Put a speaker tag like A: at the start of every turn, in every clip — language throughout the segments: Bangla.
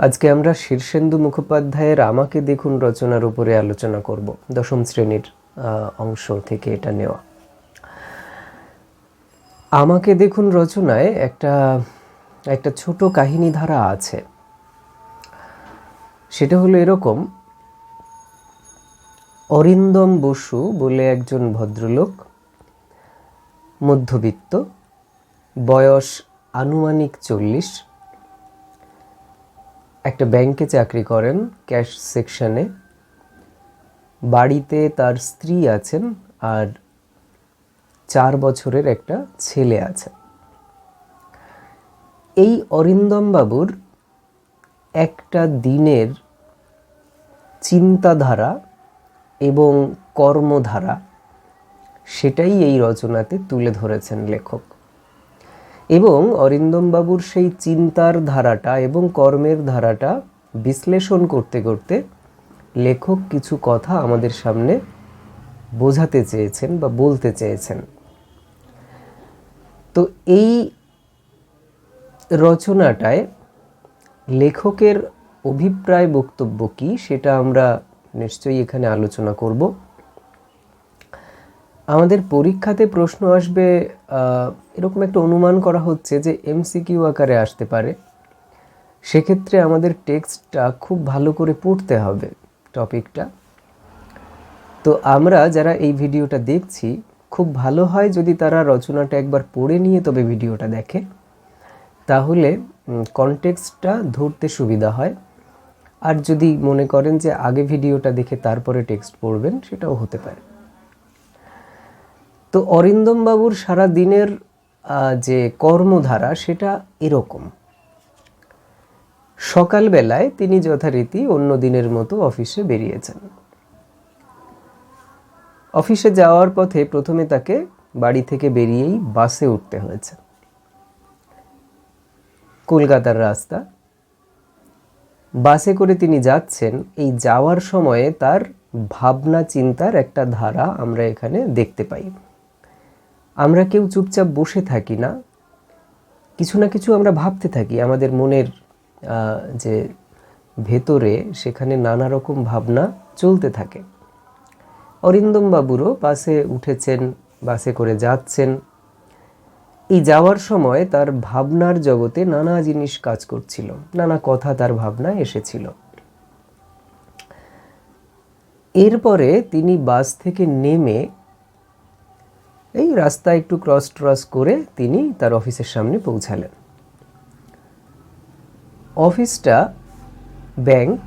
A: আজকে আমরা শীর্ষেন্দু মুখোপাধ্যায়ের আমাকে দেখুন রচনার উপরে আলোচনা করব। দশম শ্রেণীর অংশ থেকে এটা নেওয়া। আমাকে দেখুন রচনায় একটা ছোট কাহিনী ধারা আছে। সেটা হলো এরকম: অরিন্দম বসু বলে একজন ভদ্রলোক, মধ্যবিত্ত, বয়স আনুমানিক 40, একটা ব্যাংকে চাকরি করেন, ক্যাশ সেকশনে। বাড়িতে তার স্ত্রী আছেন আর 4 বছরের একটা ছেলে আছে। এই অরিন্দম বাবুর একটা দিনের চিন্তাধারা এবং কর্মধারা, সেটাই এই রচনাতে তুলে ধরেছেন লেখক। এবং অরিন্দম বাবুর সেই চিন্তার ধারাটা এবং কর্মের ধারাটা বিশ্লেষণ করতে করতে লেখক কিছু কথা আমাদের সামনে বোঝাতে চেয়েছেন বা বলতে চেয়েছেন। তো এই রচনাটায় লেখকের অভিপ্রায় বক্তব্য কি, সেটা আমরা নিশ্চয়ই এখানে আলোচনা করব। আমাদের পরীক্ষাতে প্রশ্ন আসবে, এরকম একটা অনুমান করা হচ্ছে যে এমসিকিউ আকারে আসতে পারে। সেক্ষেত্রে আমাদের টেক্সটটা খুব ভালো করে পড়তে হবে, টপিকটা। তো আমরা যারা এই ভিডিওটা দেখছি, খুব ভালো হয় যদি তারা রচনাটা একবার পড়ে নিয়ে তবে ভিডিওটা দেখে, তাহলে কনটেক্সটটা ধরতে সুবিধা হয়। আর যদি মনে করেন যে আগে ভিডিওটা দেখে তারপরে টেক্সট পড়বেন, সেটাও হতে পারে। তো অরিন্দম বাবুর সারা দিনের যে কর্মধারা, সেটা এরকম: সকালবেলায় তিনি যথারীতি অন্য দিনের মতো অফিসে বেরিয়েছেন। অফিসে যাওয়ার পথে প্রথমে তাকে বাড়ি থেকে বেরিয়েই বাসে উঠতে হয়েছে। কলকাতার রাস্তা, বাসে করে তিনি যাচ্ছেন। এই যাওয়ার সময়ে তার ভাবনা চিন্তার একটা ধারা আমরা এখানে দেখতে পাই। আমরা কেউ চুপচাপ বসে থাকি না, কিছু না কিছু আমরা ভাবতে থাকি। আমাদের মনের যে ভেতরে, সেখানে নানা রকম ভাবনা চলতে থাকে। অরিন্দম বাবুরও বাসে উঠেছেন, বাসে করে যাচ্ছেন। এই যাওয়ার সময় তার ভাবনার জগতে নানা জিনিস কাজ করছিল, নানা কথা তার ভাবনায় এসেছিল। এরপরে তিনি বাস থেকে নেমে এই রাস্তা একটু ক্রস করে তিনি তার অফিসের সামনে পৌঁছালেন। অফিসটা ব্যাংক।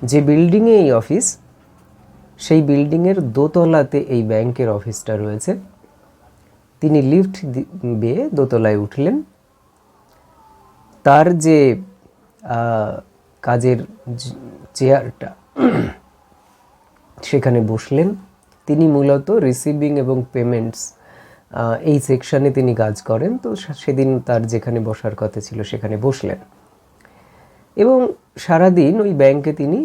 A: যে বিল্ডিংয়ে এই অফিস, সেই বিল্ডিংয়ের দোতলাতে এই ব্যাংকের অফিসটা রয়েছে। তিনি লিফট বেয়ে দোতলায় উঠলেন। তার যে কাজের চেয়ারটা, সেখানে বসলেন। তিনি মূলত রিসিভিং এবং পেমেন্টস এই সেকশনে তিনি কাজ করেন। তো সেদিন তার যেখানে বসার কথা ছিল সেখানে বসলেন এবং সারাদিন ওই ব্যাংকে তিনি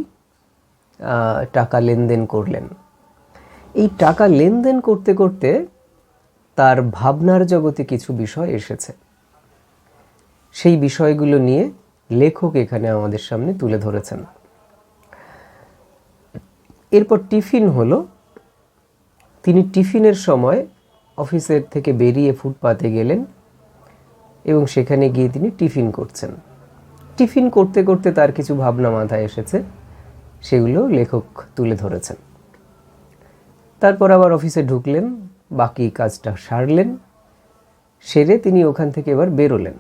A: টাকা লেনদেন করলেন। এই টাকা লেনদেন করতে করতে তার ভাবনার জগতে কিছু বিষয় এসেছে। সেই বিষয়গুলো নিয়ে লেখক এখানে আমাদের সামনে তুলে ধরেছেন। এরপর টিফিন হলো। তিনি টিফিনের সময় অফিসের থেকে বেরিয়ে ফুটপাতে গেলেন এবং সেখানে গিয়ে তিনি টিফিন করছেন। টিফিন করতে করতে তার কিছু ভাবনা মাথায় এসেছে, সেগুলো লেখক তুলে ধরেছেন। তারপর আবার অফিসে ঢুকলেন, বাকি কাজটা সারলেন। সেরে তিনি ওখান থেকে এবার বেরোলেন।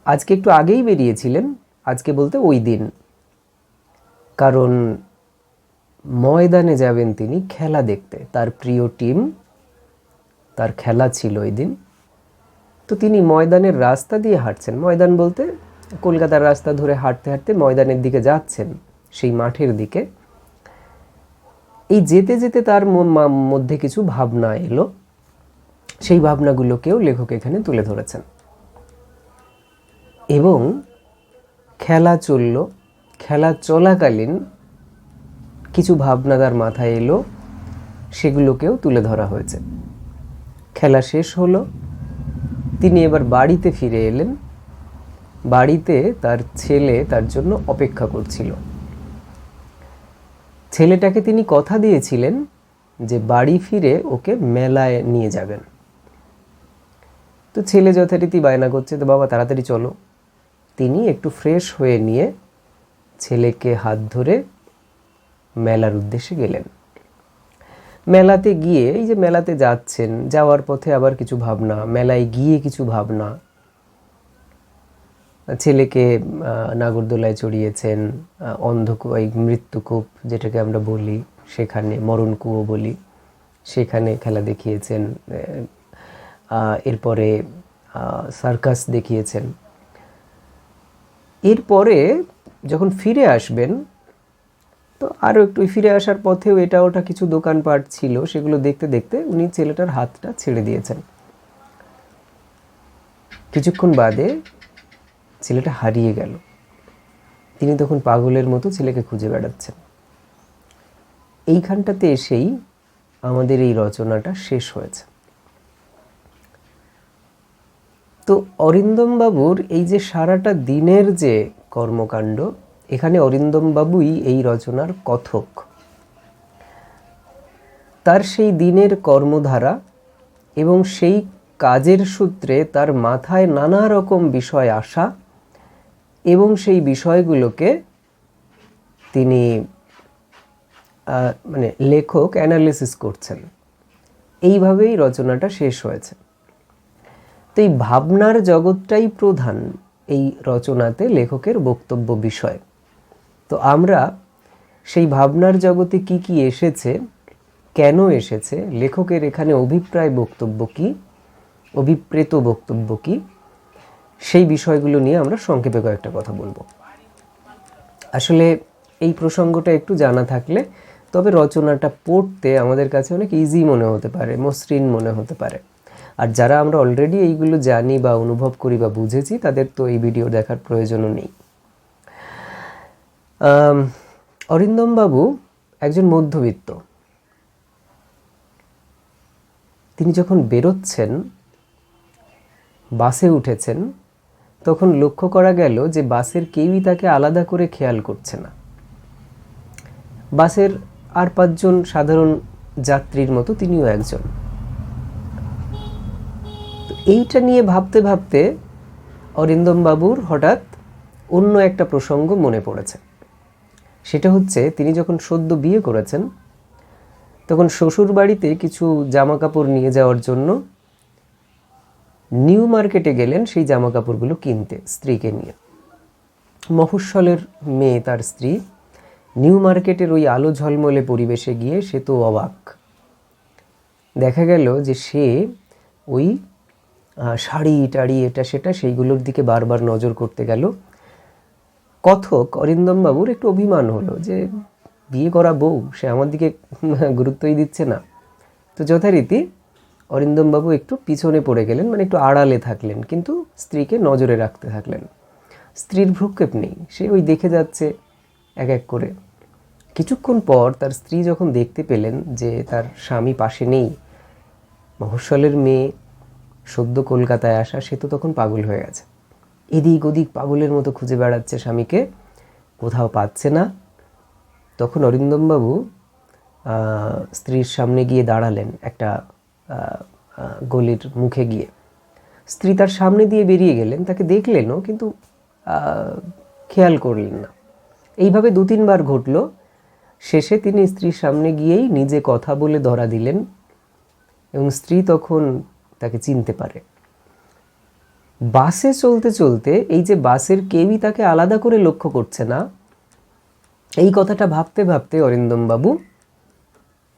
A: আজকে একটু আগেই বেরিয়েছিলেন, আজকে বলতে ওই দিন, কারণ ময়দানে যাবেন তিনি খেলা দেখতে। তার প্রিয় টিম, তার খেলা ছিল ওই দিন। তো তিনি ময়দানের রাস্তা দিয়ে হাঁটছেন। ময়দান বলতে কলকাতার রাস্তা ধরে হাঁটতে হাঁটতে ময়দানের দিকে যাচ্ছেন, সেই মাঠের দিকে। এই যেতে যেতে তার মধ্যে কিছু ভাবনা এলো। সেই ভাবনাগুলোকেও লেখক এখানে তুলে ধরেছেন। এবং খেলা চলল, খেলা চলাকালীন কিছু ভাবনা তার মাথায় এলো, সেগুলোকেও তুলে ধরা হয়েছে। খেলা শেষ হলো, তিনি এবার বাড়িতে ফিরে এলেন। বাড়িতে তার ছেলে তার জন্য অপেক্ষা করছিল। ছেলেটাকে তিনি কথা দিয়েছিলেন যে বাড়ি ফিরে ওকে মেলায় নিয়ে যাবেন। তো ছেলে যথারীতি বায়না করছে, তো বাবা তাড়াতাড়ি চলো। তিনি একটু ফ্রেশ হয়ে নিয়ে ছেলেকে হাত ধরে মেলার উদ্দেশ্যে গেলেন। মেলাতে গিয়ে এই যে মেলাতে যাচ্ছেন, যাওয়ার পথে আবার কিছু ভাবনা, মেলায় গিয়ে কিছু ভাবনা। ছেলেকে নাগরদোলায় চড়িয়েছেন, এই মৃত্যুকূপ যেটাকে আমরা বলি, সেখানে মরণ কুয়ো বলি, সেখানে খেলা দেখিয়েছেন। এরপরে সার্কাস দেখিয়েছেন। এরপরে যখন ফিরে আসবেন, তো আরও একটু ফিরে আসার পথেও এটা ওটা কিছু দোকানপাট ছিল, সেগুলো দেখতে দেখতে উনি ছেলেটার হাতটা ছেড়ে দিয়েছেন। কিছুক্ষণ বাদে ছেলেটা হারিয়ে গেল। তিনি তখন পাগলের মতো ছেলেকে খুঁজে বেড়াচ্ছেন। এইখানটাতে এসেই আমাদের এই রচনাটা শেষ হয়েছে। তো অরিন্দম বাবুর এই যে সারাটা দিনের যে কর্মকাণ্ড, এখানে অরিন্দম বাবুই এই রচনার কথক। তার সেই দিনের কর্মধারা এবং সেই কাজের সূত্রে তার মাথায় নানা রকম বিষয় আসা এবং সেই বিষয়গুলোকে তিনি লেখক অ্যানালিসিস করছেন। এইভাবেই রচনাটা শেষ হয়েছে। তো এই ভাবনার জগৎটাই প্রধান এই রচনাতে লেখকের বক্তব্য বিষয়। তো আমরা সেই ভাবনার জগতে কি কি এসেছে, কেন এসেছে, লেখকের এখানে অভিপ্রায় বক্তব্য কি, অভিপ্রেত বক্তব্য কি, সেই বিষয়গুলো নিয়ে আমরা সংক্ষেপে কয়েকটা কথা বলবো। আসলে এই প্রসঙ্গটা একটু জানা থাকলে তবে রচনাটা পড়তে আমাদের কাছে অনেক ইজি মনে হতে পারে, মসৃণ মনে হতে পারে। আর যারা আমরা অলরেডি এইগুলো জানি বা অনুভব করি বা বুঝেছি, তাদের তো এই ভিডিও দেখার প্রয়োজনও নেই। অরিন্দম বাবু একজন মধ্যবিত্ত। তিনি যখন বেরোচ্ছেন, বাসে উঠেছেন, তখন লক্ষ্য করা গেল যে বাসের কেউই তাকে আলাদা করে খেয়াল করছে না। বাসের আর 5 জন সাধারণ যাত্রীর মতো তিনিও একজন। তো এইটা নিয়ে ভাবতে ভাবতে অরিন্দম বাবুর হঠাৎ অন্য একটা প্রসঙ্গ মনে পড়েছে। সেটা হচ্ছে, তিনি যখন সদ্য বিয়ে করেছেন, তখন শ্বশুর বাড়িতে কিছু জামা কাপড় নিয়ে যাওয়ার জন্য নিউ মার্কেটে গেলেন সেই জামা কাপড়গুলো কিনতে স্ত্রীকে নিয়ে। মফস্বলের মেয়ে তার স্ত্রী, নিউ মার্কেটের ওই আলো ঝলমলে পরিবেশে গিয়ে সে তো অবাক। দেখা গেল যে সে ওই শাড়ি টাড়ি এটা সেটা সেইগুলোর দিকে বারবার নজর করতে গেল। কথক অরিন্দম বাবুর একটু অভিমান হলো যে বিয়ে করা বউ, সে আমার দিকে গুরুত্বই দিচ্ছে না। তো যথারীতি অরিন্দম বাবু একটু পিছনে পড়ে গেলেন, একটু আড়ালে থাকলেন, কিন্তু স্ত্রীকে নজরে রাখতে থাকলেন। স্ত্রীর ভ্রুক্ষেপ নেই, সে ওই দেখে যাচ্ছে এক এক করে। কিছুক্ষণ পর তার স্ত্রী যখন দেখতে পেলেন যে তার স্বামী পাশে নেই, মফস্বলের মেয়ে, সদ্য কলকাতায় আসা, সে তো তখন পাগল হয়ে গেছে। এদিক ওদিক পাগলের মতো খুঁজে বেড়াচ্ছে স্বামীকে, কোথাও পাচ্ছে না। তখন অরিন্দমবাবু স্ত্রীর সামনে গিয়ে দাঁড়ালেন, একটা গলির মুখে গিয়ে। স্ত্রী তার সামনে দিয়ে বেরিয়ে গেলেন, তাকে দেখলেনও কিন্তু খেয়াল করলেন না। এইভাবে 2-3 বার ঘটল। শেষে তিনি স্ত্রীর সামনে গিয়েই নিজে কথা বলে ধরা দিলেন এবং স্ত্রী তখন তাকে চিনতে পারে। বাসে চলতে চলতে এই যে বাসের কেউই তাকে আলাদা করে লক্ষ্য করছে না, এই কথাটা ভাবতে ভাবতে অরিন্দমবাবু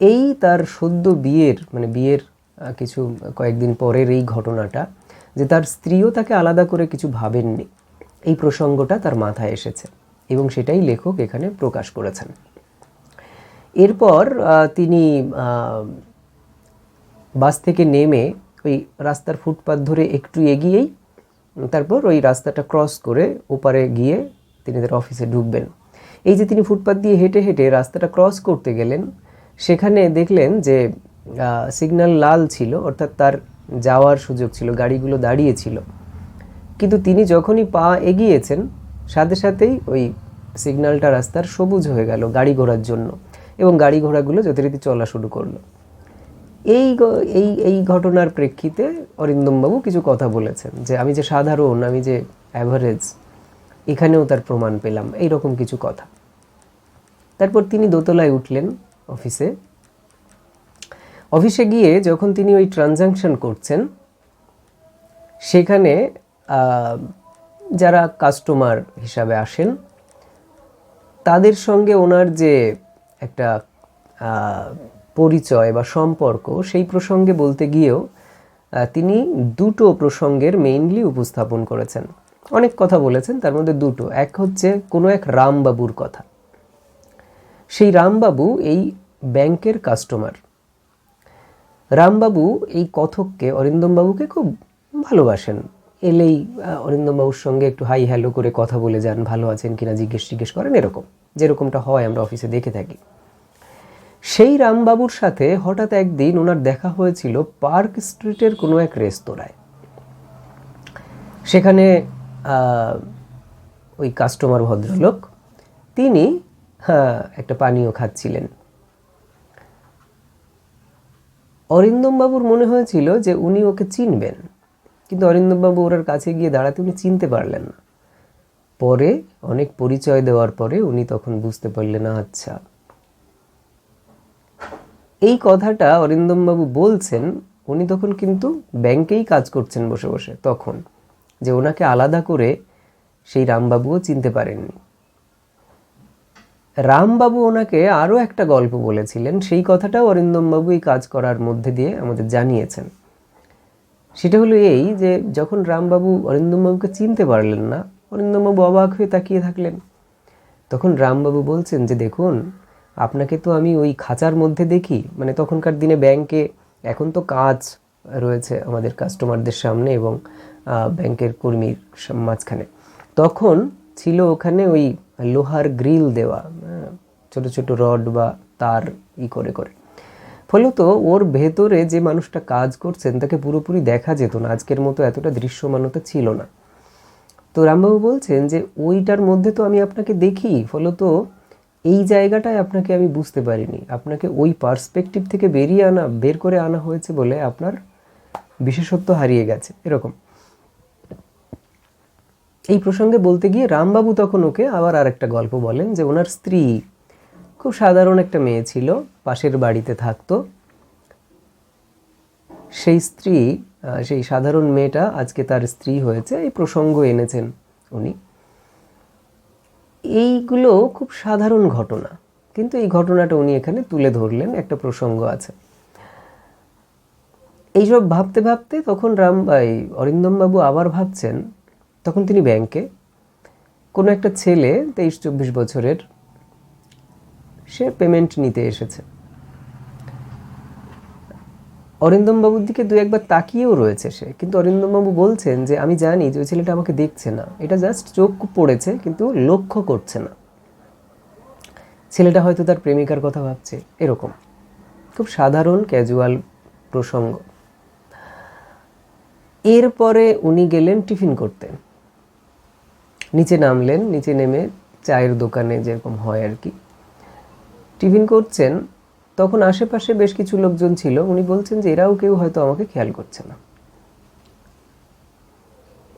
A: এই তার সদ্য বিয়ের কিছু কয়েকদিন পরের এই ঘটনাটা, যে তার স্ত্রীও তাকে আলাদা করে কিছু ভাবেননি, এই প্রসঙ্গটা তার মাথায় এসেছে এবং সেটাই লেখক এখানে প্রকাশ করেছেন। এরপর তিনি বাস থেকে নেমে ওই রাস্তার ফুটপাথ ধরে একটু এগিয়েই তারপর ওই রাস্তাটা ক্রস করে ওপারে গিয়ে তিনি তার অফিসে ঢুকবেন। এই যে তিনি ফুটপাথ দিয়ে হেঁটে হেঁটে রাস্তাটা ক্রস করতে গেলেন, সেখানে দেখলেন যে সিগন্যাল লাল ছিল, অর্থাৎ তার যাওয়ার সুযোগ ছিল, গাড়িগুলো দাঁড়িয়ে ছিল। কিন্তু তিনি যখনই পা এগিয়েছেন সাথে সাথেই ওই সিগন্যালটা রাস্তার সবুজ হয়ে গেল গাড়ি ঘোড়ার জন্য, এবং গাড়ি ঘোড়াগুলো যথারীতি চলা শুরু করলো। এই এই এই ঘটনার প্রেক্ষিতে অরিন্দমবাবু কিছু কথা বলেছেন যে আমি যে সাধারণ, আমি যে অ্যাভারেজ, এখানেও তার প্রমাণ পেলাম, এইরকম কিছু কথা। তারপর তিনি দোতলায় উঠলেন অফিসে গিয়ে যখন তিনি ওই ট্রানজাকশন করছেন, সেখানে যারা কাস্টমার হিসাবে আসেন তাদের সঙ্গে ওনার যে একটা পরিচয় বা সম্পর্ক, সেই প্রসঙ্গে বলতে গিয়েও তিনি দুটো প্রসঙ্গের মেইনলি উপস্থাপন করেছেন। অনেক কথা বলেছেন, তার মধ্যে দুটো। এক হচ্ছে কোনো এক রামবাবুর কথা। সেই রামবাবু এই ব্যাংকের কাস্টমার। রামবাবু এই কথককে, অরিন্দমবাবুকে খুব ভালোবাসেন। এলেই অরিন্দমবাবুর সঙ্গে একটু হাই হ্যালো করে কথা বলে যান, ভালো আছেন কিনা জিজ্ঞেস করেন, এরকম যেরকমটা হয় আমরা অফিসে দেখে থাকি। সেই রামবাবুর সাথে হঠাৎ একদিন ওনার দেখা হয়েছিল পার্ক স্ট্রিটের কোনো এক রেস্তোরাঁয়। সেখানে ওই কাস্টমার ভদ্রলোক, তিনি একটা পানীয় খাচ্ছিলেন। অরিন্দমবাবুর মনে হয়েছিল যে উনি ওকে চিনবেন, কিন্তু অরিন্দমবাবু ওনার কাছে গিয়ে দাঁড়াতে উনি চিনতে পারলেন না। পরে অনেক পরিচয় দেওয়ার পরে উনি তখন বুঝতে পারলেন, আচ্ছা। এই কথাটা অরিন্দমবাবু বলছেন, উনি তখন কিন্তু ব্যাংকেই কাজ করছেন বসে বসে, তখন যে ওনাকে আলাদা করে সেই রামবাবুও চিনতে পারেননি। রামবাবু ওনাকে আরও একটা গল্প বলেছিলেন, সেই কথাটাও অরিন্দমবাবু এই কাজ করার মধ্যে দিয়ে আমাদের জানিয়েছেন। সেটা হলো এই যে যখন রামবাবু অরিন্দমবাবুকে চিনতে পারলেন না, অরিন্দমবাবু অবাক হয়ে তাকিয়ে থাকলেন। তখন রামবাবু বলছেন যে দেখুন, আপনাকে তো আমি ওই খাঁচার মধ্যে দেখি, মানে তখনকার দিনে ব্যাংকে, এখন তো কাঁচ রয়েছে আমাদের কাস্টমারদের সামনে এবং ব্যাংকের কর্মীর মাঝখানে, তখন ছিল ওখানে ওই লোহার গ্রিল দেওয়া, ছোট ছোট রড বা তার করে করে। ফলত ওর ভেতরে যে মানুষটা কাজ করছেন তাকে পুরোপুরি দেখা যেত না, আজকের মতো এতটা দৃশ্যমানতা ছিল না। তো রামবাবু বলছেন যে ওইটার মধ্যে তো আমি আপনাকে দেখি, ফলত এই জায়গাটায় আপনাকে আমি বুঝতে পারিনি, আপনাকে ওই পার্সপেক্টিভ থেকে বের করে আনা হয়েছে বলে আপনার বিশেষত্ব হারিয়ে গেছে, এরকম। এই প্রসঙ্গে বলতে গিয়ে রামবাবু তখন ওকে আবার আরেকটা গল্প বলেন যে ওনার স্ত্রী খুব সাধারণ একটা মেয়ে ছিল, পাশের বাড়িতে থাকতো। সেই স্ত্রী, সেই সাধারণ মেয়েটা আজকে তার স্ত্রী হয়েছে, এই প্রসঙ্গ এনেছেন উনি। এইগুলো খুব সাধারণ ঘটনা, কিন্তু এই ঘটনাটা উনি এখানে তুলে ধরলেন, একটা প্রসঙ্গ আছে। এইসব ভাবতে ভাবতে তখন অরিন্দমবাবু আবার ভাবছেন, তখন তিনি ব্যাংকে কোনো একটা ছেলে 23-24 বছরের, সে পেমেন্ট নিতে এসেছে। অরিন্দমবাবুর দিকে দু একবার তাকিয়েও রয়েছে সে, কিন্তু অরিন্দমবাবু বলছেন যে আমি জানি যে ওই ছেলেটা আমাকে দেখছে না, এটা জাস্ট চোখ পড়েছে কিন্তু লক্ষ্য করছে না, ছেলেটা হয়তো তার প্রেমিকার কথা ভাবছে, এরকম খুব সাধারণ ক্যাজুয়াল প্রসঙ্গ। এরপরে উনি গেলেন টিফিন করতে, নিচে নামলেন, নিচে নেমে চায়ের দোকানে যেরকম হয় আর কি টিফিন করছেন। তখন আশেপাশে বেশ কিছু লোকজন ছিল, উনি বলছেন যে এরাও কেউ হয়তো আমাকে খেয়াল করছে না।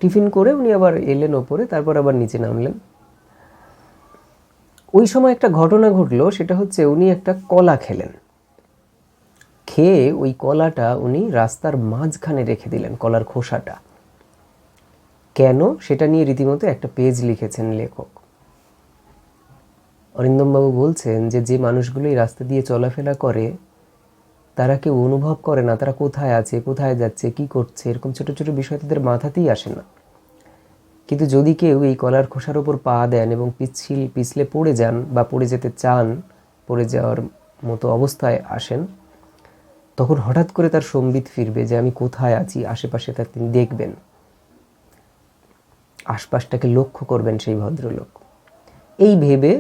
A: টিফিন করে উনি আবার এলেন ওপরে, তারপর আবার নিচে নামলেন। ওই সময় একটা ঘটনা ঘটলো, সেটা হচ্ছে উনি একটা কলা খেলেন, খেয়ে ওই কলাটা উনি রাস্তার মাঝখানে রেখে দিলেন, কলার খোসাটা। কেন, সেটা নিয়ে রীতিমতো একটা পেজ লিখেছেন লেখক। অরিন্দমবাবু বলছেন যে যে মানুষগুলো এই রাস্তা দিয়ে চলাফেরা করে তারা কেউ অনুভব করে না তারা কোথায় আছে, কোথায় যাচ্ছে, কি করছে, এরকম ছোট ছোট বিষয় তাদের মাথাতেই আসে না। কিন্তু যদি কেউ এই কলার খোসার ওপর পা দেন এবং পিছলে পড়ে যান বা পড়ে যেতে চান, পড়ে যাওয়ার মতো অবস্থায় আসেন, তখন হঠাৎ করে তার সম্বিত ফিরবে যে আমি কোথায় আছি, আশেপাশে তা তিনি দেখবেন, আশপাশটাকে লক্ষ্য করবেন সেই ভদ্রলোক। এই ভেবে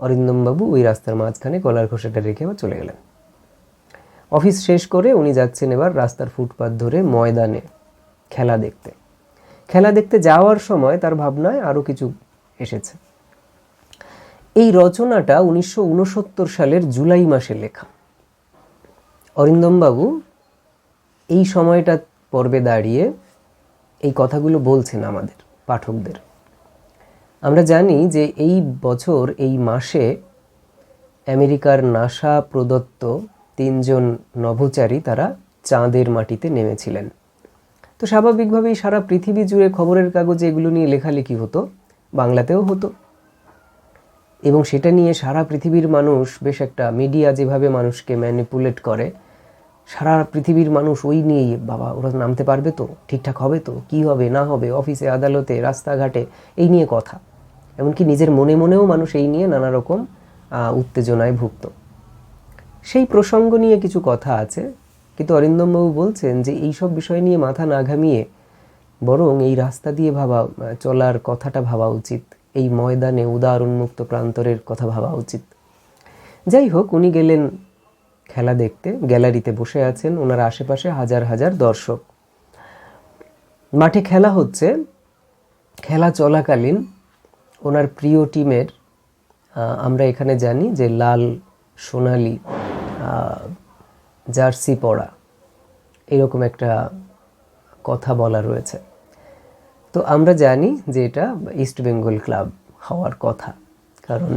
A: অরিন্দমবাবু ওই রাস্তার মাঝখানে কলার খোসাটা রেখে আবার চলে গেলেন। অফিস শেষ করে উনি যাচ্ছেন এবার রাস্তার ফুটপাত ধরে ময়দানে খেলা দেখতে। খেলা দেখতে যাওয়ার সময় তার ভাবনায় আরও কিছু এসেছে। এই রচনাটা 1969 সালের জুলাই মাসে লেখা। অরিন্দমবাবু এই সময়টা পর্বে দাঁড়িয়ে এই কথাগুলো বলছেন আমাদের পাঠকদের। আমরা জানি যে এই বছর এই মাসে আমেরিকার নাসা প্রদত্ত 3 জন নভোচারী তারা চাঁদের মাটিতে নেমেছিলেন। তো স্বাভাবিকভাবেই সারা পৃথিবী জুড়ে খবরের কাগজে এগুলো নিয়ে লেখালেখি হতো, বাংলাতেও হতো, এবং সেটা নিয়ে সারা পৃথিবীর মানুষ, বেশ একটা মিডিয়া যেভাবে মানুষকে ম্যানিপুলেট করে, সারা পৃথিবীর মানুষ ওই নিয়েই, বাবা ওরা নামতে পারবে তো, ঠিকঠাক হবে তো, কি হবে না হবে, অফিসে আদালতে রাস্তাঘাটে এই নিয়ে কথা। এমনকি নিজের মনে মনেও মানুষ এই নিয়ে নানা রকম উত্তেজনায় ভুগত। সেই প্রসঙ্গ নিয়ে কিছু কথা আছে, কিন্তু অরিন্দমবাবু বলছেন যে এইসব বিষয় নিয়ে মাথা না ঘামিয়ে বরং এই রাস্তা দিয়ে চলার কথাটা ভাবা উচিত, এই ময়দানে উদার উন্মুক্ত প্রান্তরের কথা ভাবা উচিত। যাই হোক, উনি গেলেন খেলা দেখতে, গ্যালারিতে বসে আছেন, ওনার আশেপাশে হাজার হাজার দর্শক। মাঠে খেলা হচ্ছে, খেলা চলাকালীন ওনার প্রিয় টিমের, আমরা এখানে জানি যে লাল সোনালি জার্সি পরা, এরকম একটা কথা বলা রয়েছে। তো আমরা জানি যে এটা ইস্ট বেঙ্গল ক্লাব হওয়ার কথা, কারণ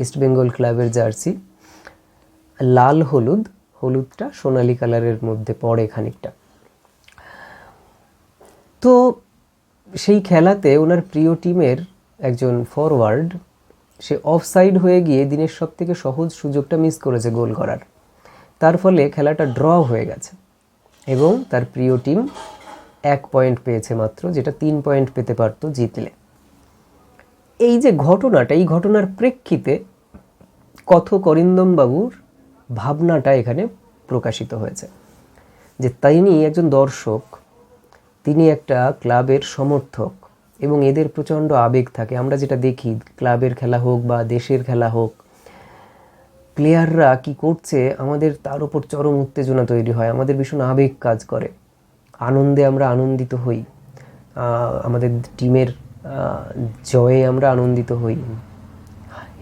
A: ইস্ট বেঙ্গল ক্লাবের জার্সি লাল হলুদ, হলুদটা সোনালি কালারের মধ্যে পড়ে খানিকটা। তো সেই খেলাতে ওনার প্রিয় টিমের একজন ফরওয়ার্ড, সে অফসাইড হয়ে গিয়ে দিনের সব থেকে সহজ সুযোগটা মিস করেছে গোল করার। তার ফলে খেলাটা ড্র হয়ে গেছে এবং তার প্রিয় টিম 1 পয়েন্ট পেয়েছে মাত্র, যেটা 3 পয়েন্ট পেতে পারতো জিতলে। এই যে ঘটনাটা, এই ঘটনার প্রেক্ষিতে কথক অরিন্দমবাবুর ভাবনাটা এখানে প্রকাশিত হয়েছে যে তিনি একজন দর্শক, তিনি একটা ক্লাবের সমর্থক এবং এদের প্রচণ্ড আবেগ থাকে। আমরা যেটা দেখি, ক্লাবের খেলা হোক বা দেশের খেলা হোক, প্লেয়াররা কি করছে আমাদের তার উপর চরম উত্তেজনা তৈরি হয়, আমাদের ভীষণ আবেগ কাজ করে, আনন্দে আমরা আনন্দিত হই, আমাদের টিমের জয়ে আমরা আনন্দিত হই,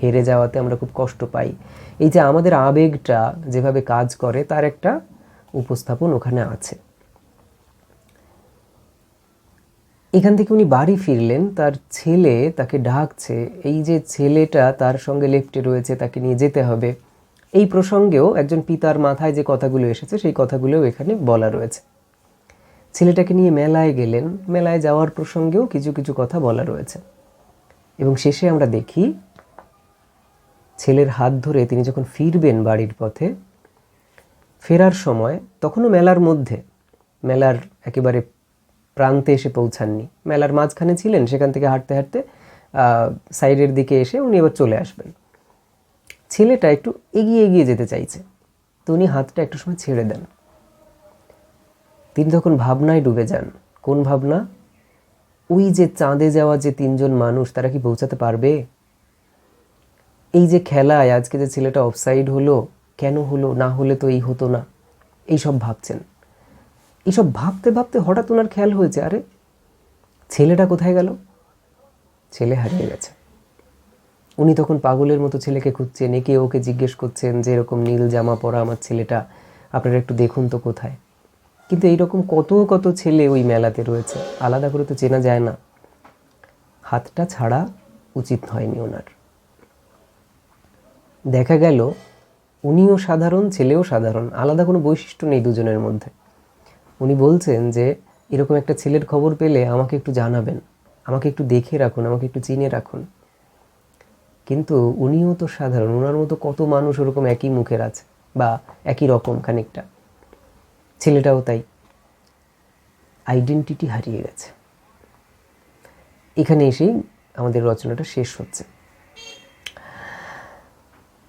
A: হেরে যাওয়াতে আমরা খুব কষ্ট পাই। এই যে আমাদের আবেগটা যেভাবে কাজ করে তার একটা উপস্থাপন ওখানে আছে। এখান থেকে উনি বাড়ি ফিরলেন, তার ছেলে তাকে ডাকছে, এই যে ছেলেটা তার সঙ্গে লেফটে রয়েছে, তাকে নিয়ে যেতে হবে, এই প্রসঙ্গেও একজন পিতার মাথায় যে কথাগুলো এসেছে সেই কথাগুলোও এখানে বলা রয়েছে। ছেলেটাকে নিয়ে মেলায় গেলেন, মেলায় যাওয়ার প্রসঙ্গেও কিছু কিছু কথা বলা রয়েছে। এবং শেষে আমরা দেখি ছেলের হাত ধরে তিনি যখন ফিরবেন বাড়ির পথে, ফেরার সময় তখনও মেলার মধ্যে, মেলার একেবারে প্রান্তে এসে পৌঁছাননি, মেলার মাঝখানে ছিলেন, সেখান থেকে হাঁটতে হাঁটতে সাইডের দিকে এসে উনি এবার চলে আসবেন। ছেলেটা একটু এগিয়ে এগিয়ে যেতে চাইছে, তো উনি হাতটা একটু সময় ছেড়ে দেন। তিনি তখন ভাবনায় ডুবে যান। কোন ভাবনা? ওই যে চাঁদে যাওয়া যে 3 জন মানুষ, তারা কি পৌঁছাতে পারবে? এই যে খেলায় আজকে যে ছেলেটা অফসাইড হলো, কেন হলো, না হলে তো এই হতো না, এইসব ভাবছেন। এইসব ভাবতে ভাবতে হঠাৎ ওনার খেয়াল হয়েছে, আরে ছেলেটা কোথায় গেল? ছেলে হারিয়ে গেছে। উনি তখন পাগলের মতো ছেলেকে খুঁজছেন, একে ওকে জিজ্ঞেস করছেন যে এরকম নীল জামা পরা আমার ছেলেটা, আপনারা একটু দেখুন তো কোথায়। কিন্তু এইরকম কত কত ছেলে ওই মেলাতে রয়েছে, আলাদা করে তো চেনা যায় না। হাতটা ছাড়া উচিত হয়নি ওনার। দেখা গেল উনিও সাধারণ, ছেলেও সাধারণ, আলাদা কোনো বৈশিষ্ট্য নেই দুজনের মধ্যে। উনি বলছেন যে এরকম একটা ছেলের খবর পেলে আমাকে একটু জানাবেন, আমাকে একটু দেখে রাখুন, আমাকে একটু চিনে রাখুন। কিন্তু উনিও তো সাধারণ, ওনার মতো কত মানুষ ওরকম একই মুখের আছে বা একই রকম খানিকটা। ছেলেটাও তাই, আইডেন্টিটি হারিয়ে গেছে। এখানে এসেই আমাদের রচনাটা শেষ হচ্ছে।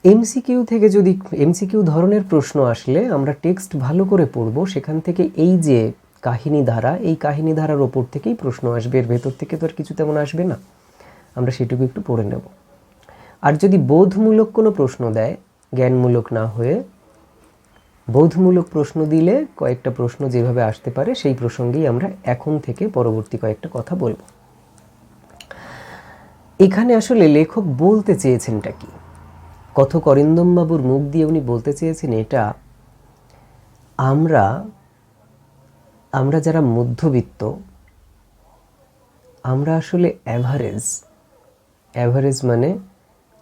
A: এমসিকিউ থেকে যদি এমসিকিউ ধরনের প্রশ্ন আসলে আমরা টেক্সট ভালো করে পড়ব, সেখান থেকে এই যে কাহিনী ধারা, এই কাহিনী ধারার ওপর থেকেই প্রশ্ন আসবে, এর ভেতর থেকে তো আর কিছু তেমন আসবে না। আমরা সেটুকু একটু পড়ে নেব। আর যদি বোধমূলক কোনো প্রশ্ন দেয়, জ্ঞানমূলক না হয়ে, বোধমূলক প্রশ্ন দিলে কয়েকটা প্রশ্ন যেভাবে আসতে পারে সেই প্রসঙ্গেই আমরা এখন থেকে পরবর্তী কয়েকটা কথা বলবো। এখানে আসলে লেখক বলতে চেয়েছেনটা কি? কথক অরিন্দম বাবুর মুখ দিয়ে উনি বলতে চেয়েছেন এটা, আমরা যারা মধ্যবিত্ত, আমরা আসলে অ্যাভারেজ মানে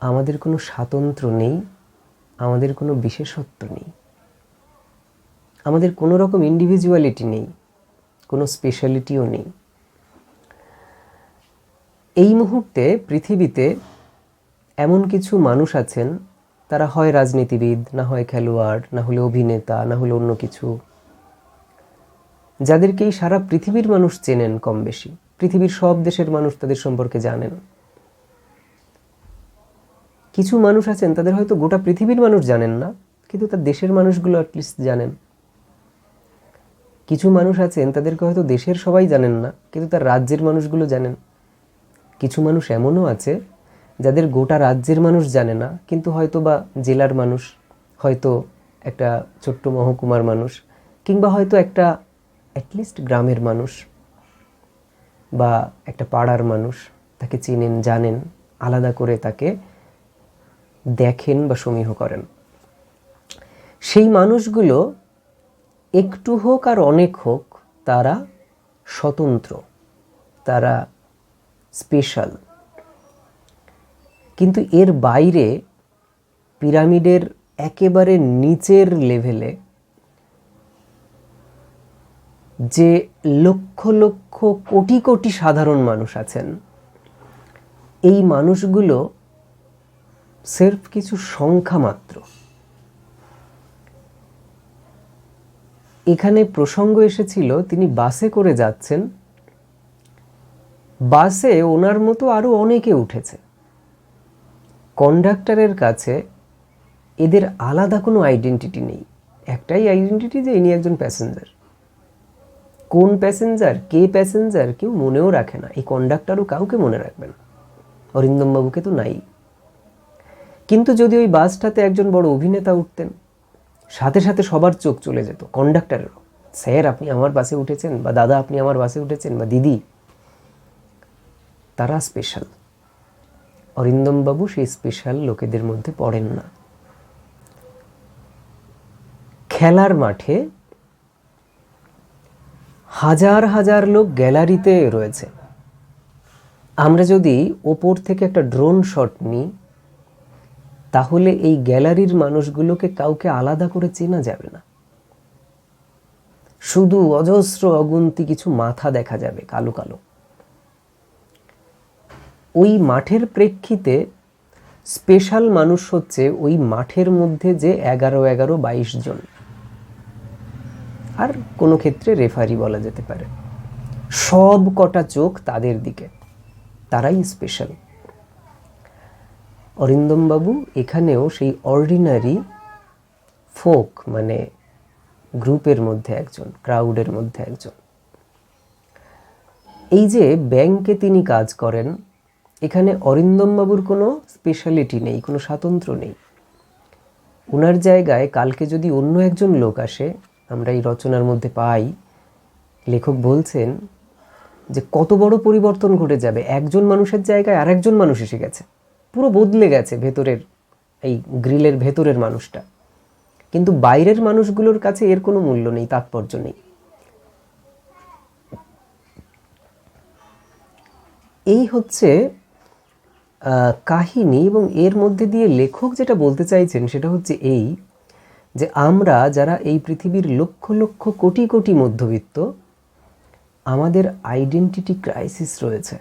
A: আমাদের কোনো স্বাতন্ত্র্য নেই, আমাদের কোনো বিশেষত্ব নেই, আমাদের কোনো রকম ইন্ডিভিজুয়ালিটি নেই, কোনো স্পেশালিটিও নেই। এই মুহূর্তে পৃথিবীতে এমন কিছু মানুষ আছেন, তারা হয় রাজনীতিবিদ, না হয় খেলোয়াড়, না হলে অভিনেতা, না হলে অন্য কিছু, যাদেরকেই সারা পৃথিবীর মানুষ চেনেন কম বেশি। পৃথিবীর সব দেশের মানুষ তাদের সম্পর্কে জানেন। কিছু মানুষ আছেন, তাদের হয়তো গোটা পৃথিবীর মানুষ জানেন না, কিন্তু তার দেশের মানুষগুলো অ্যাটলিস্ট জানেন। কিছু মানুষ আছেন, তাদেরকে হয়তো দেশের সবাই জানেন না, কিন্তু তার রাজ্যের মানুষগুলো জানেন। কিছু মানুষ এমনও আছে যাদের গোটা রাজ্যের মানুষ জানে না, কিন্তু হয়তো বা জেলার মানুষ, হয়তো একটা ছোট্ট মহকুমার মানুষ, কিংবা হয়তো একটা অ্যাটলিস্ট গ্রামের মানুষ বা একটা পাড়ার মানুষ তাকে চেনেন, জানেন, আলাদা করে তাকে দেখেন বা সমীহ করেন। সেই মানুষগুলো একটু হোক আর অনেক হোক তারা স্বতন্ত্র, তারা স্পেশাল। কিন্তু এর বাইরে পিরামিডের একেবারে নিচের লেভেলে যে লক্ষ লক্ষ কোটি কোটি সাধারণ মানুষ আছেন, এই মানুষগুলো সির্ফ কিছু সংখ্যা মাত্র। এখানে প্রসঙ্গ এসেছিল, তিনি বাসে করে যাচ্ছেন, বাসে ওনার মতো আরো অনেকে উঠেছে। কন্ডাক্টরের কাছে এদের আলাদা কোনো আইডেন্টিটি নেই, একটাই আইডেন্টিটি যে ইনি একজন প্যাসেঞ্জার। কোন প্যাসেঞ্জার, কে প্যাসেঞ্জার কেউ মনেও রাখে না। এই কন্ডাক্টরও কাউকে মনে রাখবেন, অরিন্দম বাবুকে তো নাই। কিন্তু যদি ওই বাসটাতে একজন বড় অভিনেতা উঠতেন, সাথে সাথে সবার চোখ চলে যেত, কন্ডাক্টরেরও। স্যার আপনি আমার বাসে উঠেছেন, বা দাদা আপনি আমার বাসে উঠেছেন, বা দিদি। তারা স্পেশাল। অরিন্দম বাবু সেই স্পেশাল লোকেদের মধ্যে পড়েন না। খেলার মাঠে হাজার হাজার লোক গ্যালারিতে রয়েছে। আমরা যদি ওপর থেকে একটা ড্রোন শট নিই, তাহলে এই গ্যালারির মানুষগুলোকে কাউকে আলাদা করে চেনা যাবে না। শুধু অজস্র অগুন্তি কিছু মাথা দেখা যাবে, কালো কালো। ওই মাঠের প্রেক্ষিতে স্পেশাল মানুষ হচ্ছে ওই মাঠের মধ্যে যে 11-22 জন, আর কোনো ক্ষেত্রে রেফারি বলা যেতে পারে। সব কটা চোখ তাদের দিকে, তারাই স্পেশাল। অরিন্দম বাবু এখানেও সেই অর্ডিনারি ফোক, মানে গ্রুপের মধ্যে একজন, ক্রাউডের মধ্যে একজন। এই যে ব্যাংকে তিনি কাজ করেন, এখানে অরিন্দম বাবুর কোনো স্পেশালিটি নেই, কোনো স্বাতন্ত্র্য নেই। ওনার জায়গায় কালকে যদি অন্য একজন লোক আসে, আমরা এই রচনার মধ্যে পাই, লেখক বলছেন যে কত বড় পরিবর্তন ঘটে যাবে। একজন মানুষের জায়গায় আরেকজন মানুষ এসে গেছে, পুরো বদলে গেছে ভেতরের, এই গ্রিলের ভেতরের মানুষটা। কিন্তু বাইরের মানুষগুলোর কাছে এর কোনো মূল্য নেই, তাৎপর্য নেই। এই হচ্ছে কাহিনী। এবং এর মধ্যে দিয়ে লেখক যেটা বলতে চাইছেন সেটা হচ্ছে এই, যে আমরা যারা এই পৃথিবীর লক্ষ লক্ষ কোটি কোটি মধ্যবিত্ত, আমাদের আইডেন্টিটি ক্রাইসিস রয়েছে।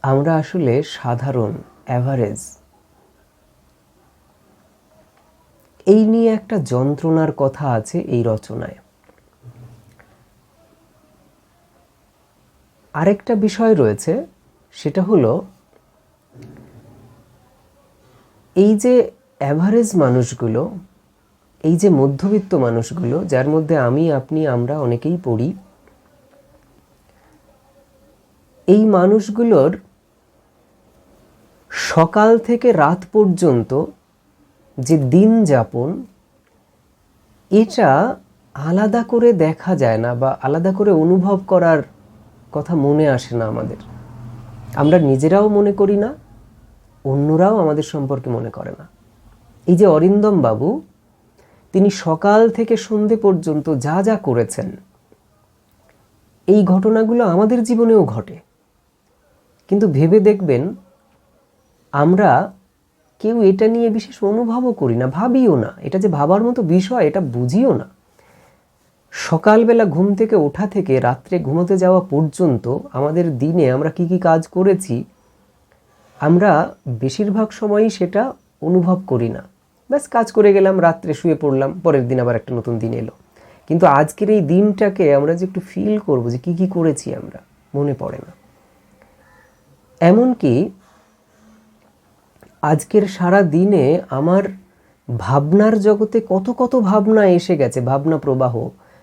A: আমরা আসলে সাধারণ, অ্যাভারেজ। এই নিয়ে একটা যন্ত্রণার কথা আছে এই রচনায়। আরেকটা বিষয় রয়েছে, সেটা হলো এই যে অ্যাভারেজ মানুষগুলো, এই যে মধ্যবিত্ত মানুষগুলো, যার মধ্যে আমি, আপনি, আমরা অনেকেই পড়ি, এই মানুষগুলোর সকাল থেকে রাত পর্যন্ত যে দিন যাপন, এটা আলাদা করে দেখা যায় না বা আলাদা করে অনুভব করার কথা মনে আসে না আমাদের। আমরা নিজেরাও মনে করি না, অন্যরাও আমাদের সম্পর্কে মনে করে না। এই যে অরিন্দম বাবু, তিনি সকাল থেকে সন্ধে পর্যন্ত যা যা করেছেন, এই ঘটনাগুলো আমাদের জীবনেও ঘটে। কিন্তু ভেবে দেখবেন, আমরা কেউ এটা নিয়ে বিশেষ অনুভবও করি না, ভাবিও না। এটা যে ভাবার মতো বিষয় এটা বুঝিও না। সকালবেলা ঘুম থেকে ওঠা থেকে রাত্রে ঘুমোতে যাওয়া পর্যন্ত আমাদের দিনে আমরা কি কি কাজ করেছি, আমরা বেশিরভাগ সময়ই সেটা অনুভব করি না। ব্যাস কাজ করে গেলাম, রাত্রে শুয়ে পড়লাম, পরের দিন আবার একটা নতুন দিন এলো। কিন্তু আজকের এই দিনটাকে আমরা যে একটু ফিল করবো যে কি কি করেছি আমরা, মনে পড়ে না। এমনকি আজকের সারা দিনে আমার ভাবনার জগতে কত কত ভাবনা এসে গেছে, ভাবনা প্রবাহ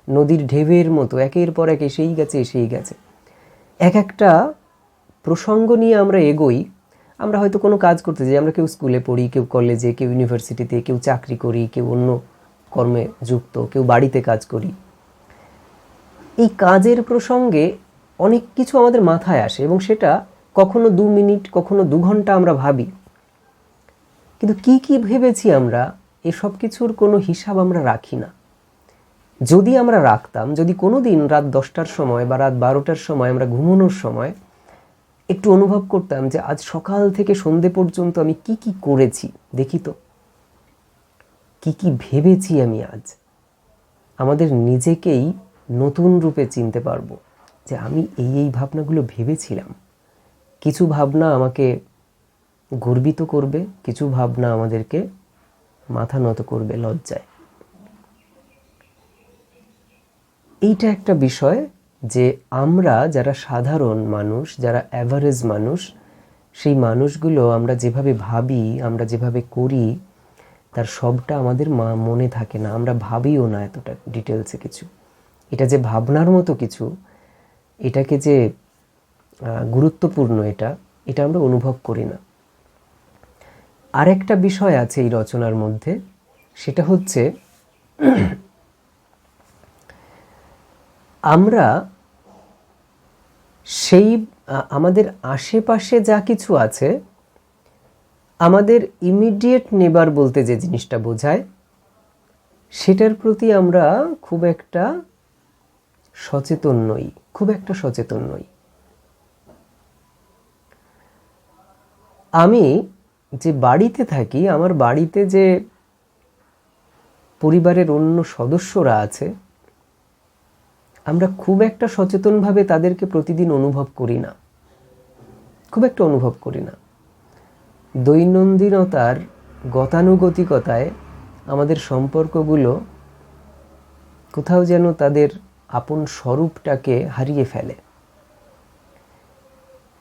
A: নদীর ঢেউয়ের মতো একের পর এক এসেই গেছে। এক একটা প্রসঙ্গ নিয়ে আমরা এগোই। আমরা হয়তো কোনো কাজ করতে যাই, আমরা কেউ স্কুলে পড়ি, কেউ কলেজে, কেউ ইউনিভার্সিটিতে, কেউ চাকরি করি, কেউ অন্য কর্মে যুক্ত, কেউ বাড়িতে কাজ করি। এই কাজের প্রসঙ্গে অনেক কিছু আমাদের মাথায় আসে এবং সেটা কখনো 2 মিনিট, কখনো 2 ঘন্টা আমরা ভাবি। কিন্তু কি কি ভেবেছি আমরা, এসব কিছুর কোনো হিসাব আমরা রাখি না। যদি আমরা রাখতাম, যদি কোনো দিন রাত 10টার সময় বা রাত 12টার সময় আমরা ঘুমানোর সময় একটু অনুভব করতাম যে আজ সকাল থেকে সন্ধে পর্যন্ত আমি কি কি করেছি, দেখি তো কি কি ভেবেছি আমি আজ, আমাদের নিজেকেই নতুন রূপে চিনতে পারবো যে আমি এই ভাবনাগুলো ভেবেছিলাম। কিছু ভাবনা আমাকে গর্বিত করবে, কিছু ভাবনা আমাদেরকে মাথা নত করবে লজ্জায়। এইটা একটা বিষয় যে আমরা যারা সাধারণ মানুষ, যারা অ্যাভারেজ মানুষ, সেই মানুষগুলো আমরা যেভাবে ভাবি, আমরা যেভাবে করি, তার সবটা আমাদের মনে থাকে না। আমরা ভাবিও না এতটা ডিটেলসে কিছু। এটা যে ভাবনার মতো কিছু, এটাকে যে গুরুত্বপূর্ণ, এটা আমরা অনুভব করি না। আরেকটা বিষয় আছে এই রচনার মধ্যে, সেটা হচ্ছে আমরা সেই আমাদের আশেপাশে যা কিছু আছে, আমাদের ইমিডিয়েট নেবার বলতে যে জিনিসটা বোঝায়, সেটার প্রতি আমরা খুব একটা সচেতন নই। আমি যে বাড়িতে থাকি, আমার বাড়িতে যে পরিবারের অন্য সদস্যরা আছে, আমরা খুব একটা সচেতনভাবে তাদেরকে প্রতিদিন অনুভব করি না, খুব একটা অনুভব করি না। দৈনন্দিনতার গতানুগতিকতায় আমাদের সম্পর্কগুলো কোথাও যেন তাদের আপন স্বরূপটাকে হারিয়ে ফেলে।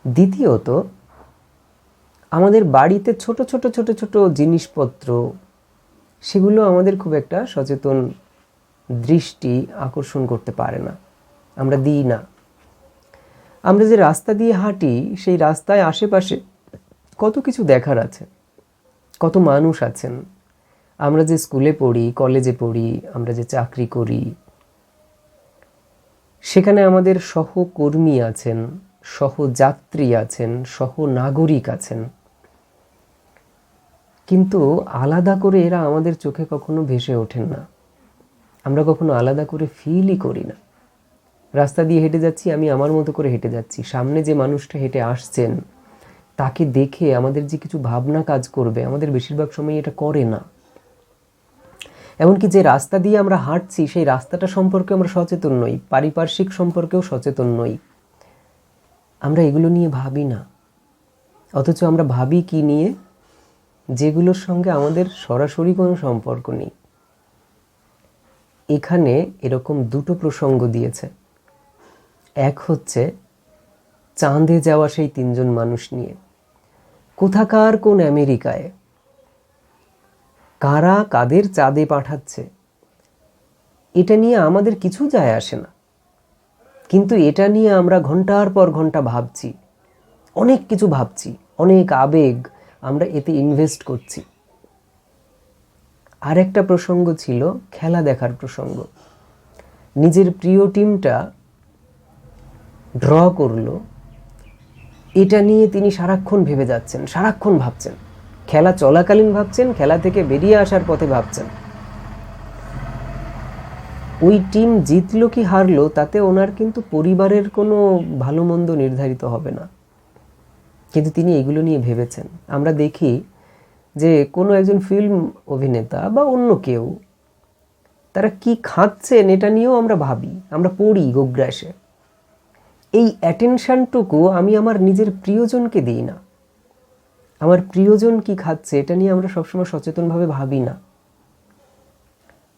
A: দ্বিতীয়ত, আমাদের বাড়িতে ছোট ছোট জিনিসপত্র, সেগুলো আমাদের খুব একটা সচেতন দৃষ্টি আকর্ষণ করতে পারে না, আমরা দিই না। আমরা যে রাস্তা দিয়ে হাঁটি, সেই রাস্তায় আশেপাশে কত কিছু দেখার আছে, কত মানুষ আছেন। আমরা যে স্কুলে পড়ি, কলেজে পড়ি, আমরা যে চাকরি করি, সেখানে আমাদের সহকর্মী আছেন, সহযাত্রী আছেন, সহনাগরিক আছেন। কিন্তু আলাদা করে এরা আমাদের চোখে কখনো ভেসে ওঠেন না, আমরা কখনো আলাদা করে ফিলই করি না। রাস্তা দিয়ে হেঁটে যাচ্ছি, আমি আমার মতো করে হেঁটে যাচ্ছি, সামনে যে মানুষটা হেঁটে আসছেন তাকে দেখে আমাদের যে কিছু ভাবনা কাজ করবে, আমাদের বেশিরভাগ সময় এটা করে না। এমনকি যে রাস্তা দিয়ে আমরা হাঁটছি, সেই রাস্তাটা সম্পর্কে আমরা সচেতন নই, পারিপার্শ্বিক সম্পর্কেও সচেতন নই, আমরা এগুলো নিয়ে ভাবি না। অথচ আমরা ভাবি কি নিয়ে, যেগুলোর সঙ্গে আমাদের সরাসরি কোনো সম্পর্ক নেই। এখানে এরকম 2টো প্রসঙ্গ দিয়েছে। এক হচ্ছে চাঁদে যাওয়া সেই 3 জন মানুষ নিয়ে, কোথাকার কোন আমেরিকায় কারা কাদের চাঁদে পাঠাচ্ছে, এটা নিয়ে আমাদের কিছু যায় আসে না। কিন্তু এটা নিয়ে আমরা ঘন্টার পর ঘন্টা ভাবছি, অনেক কিছু ভাবছি, অনেক আবেগ আমরা এতে ইনভেস্ট করছি। আর একটা প্রসঙ্গ ছিল খেলা দেখার প্রসঙ্গ। নিজের প্রিয় টিমটা ড্র করলো, এটা নিয়ে তিনি সারাক্ষণ ভেবে যাচ্ছেন, সারাক্ষণ ভাবছেন, খেলা চলাকালীন ভাবছেন, খেলা থেকে বেরিয়ে আসার পথে ভাবছেন। ওই টিম জিতলো কি হারলো তাতে ওনার কিন্তু পরিবারের কোনো ভালো মন্দ নির্ধারিত হবে না, কিন্তু তিনি এগুলো নিয়ে ভেবেছেন। আমরা দেখি যে কোনো একজন ফিল্ম অভিনেতা বা অন্য কেউ, তারা কি খাচ্ছেন এটা নিয়েও আমরা ভাবি, আমরা পড়ি গোগ্রাসে। এই অ্যাটেনশনটুকু আমি আমার নিজের প্রিয়জনকে দিই না। আমার প্রিয়জন কি খাচ্ছে এটা নিয়ে আমরা সবসময় সচেতনভাবে ভাবি না।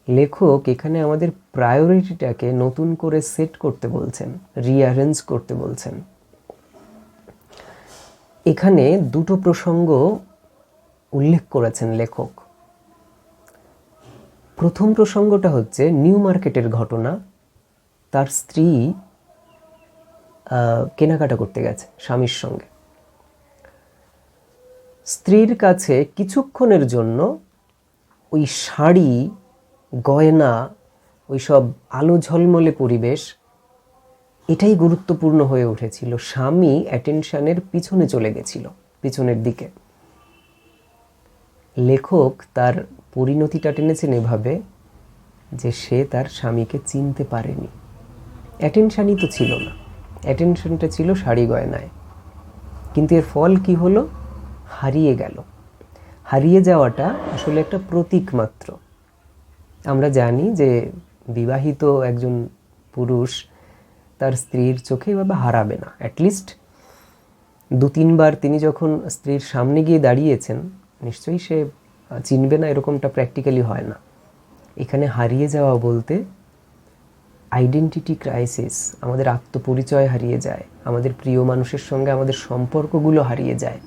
A: লেখক এখানে আমাদের প্রায়োরিটিটাকে নতুন করে সেট করতে বলছেন, রিঅ্যারেঞ্জ করতে বলছেন। এখানে দুটো প্রসঙ্গ উল্লেখ করেছেন লেখক। প্রথম প্রসঙ্গটা হচ্ছে নিউ মার্কেটের ঘটনা। তার স্ত্রী কেনাকাটা করতে গেছে স্বামীর সঙ্গে। স্ত্রীর কাছে কিছুক্ষণের জন্য ওই শাড়ি, গয়না, ওই সব আলো ঝলমলে পরিবেশ, এটাই গুরুত্বপূর্ণ হয়ে উঠেছিল। স্বামী অ্যাটেনশনের পিছনে চলে গেছিল, পিছনের দিকে। লেখক তার পরিণতিটা টেনেছেন এভাবে যে সে তার স্বামীকে চিনতে পারেনি। অ্যাটেনশনই তো ছিল না, অ্যাটেনশনটা ছিল শাড়ি গয়নায়। কিন্তু এর ফল কি হলো? হারিয়ে গেল। হারিয়ে যাওয়াটা আসলে একটা প্রতীক মাত্র। আমরা জানি যে বিবাহিত একজন পুরুষ তার স্ত্রীর চোখে এভাবে হারাবে না। অ্যাটলিস্ট 2-3 বার তিনি যখন স্ত্রীর সামনে গিয়ে দাঁড়িয়েছেন, নিশ্চয়ই সে চিনবে না, এরকমটা প্র্যাকটিক্যালি হয় না। এখানে হারিয়ে যাওয়া বলতে আইডেন্টিটি ক্রাইসিস, আমাদের আত্মপরিচয় হারিয়ে যায়, আমাদের প্রিয় মানুষের সঙ্গে আমাদের সম্পর্কগুলো হারিয়ে যায়।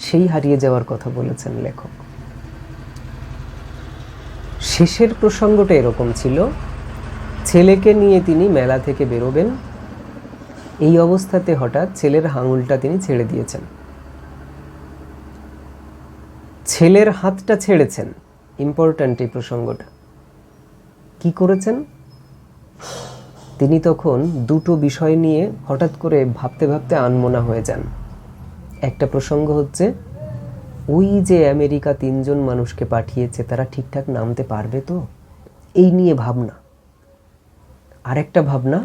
A: সেই হারিয়ে যাওয়ার কথা বলেছেন লেখক। শেষের প্রসঙ্গটা এরকম ছিল, ছেলেকে নিয়ে তিনি মেলা থেকে বেরোবেন। এই অবস্থাতে হঠাৎ ছেলের আঙুলটা তিনি ছেড়ে দিয়েছেন, ছেলের হাতটা ছেড়েছেন। ইম্পর্ট্যান্ট এই প্রসঙ্গটা। কি করেছেন? তিনি তখন দুটো বিষয় নিয়ে হঠাৎ করে ভাবতে ভাবতে আনমনা হয়ে যান। একটা প্রসঙ্গ হচ্ছে ওই যে আমেরিকা 3 জন মানুষকে পাঠিয়েছে, তারা ঠিকঠাক নামতে পারবে তো, এই নিয়ে ভাবনা। আরেকটা ভাবনা,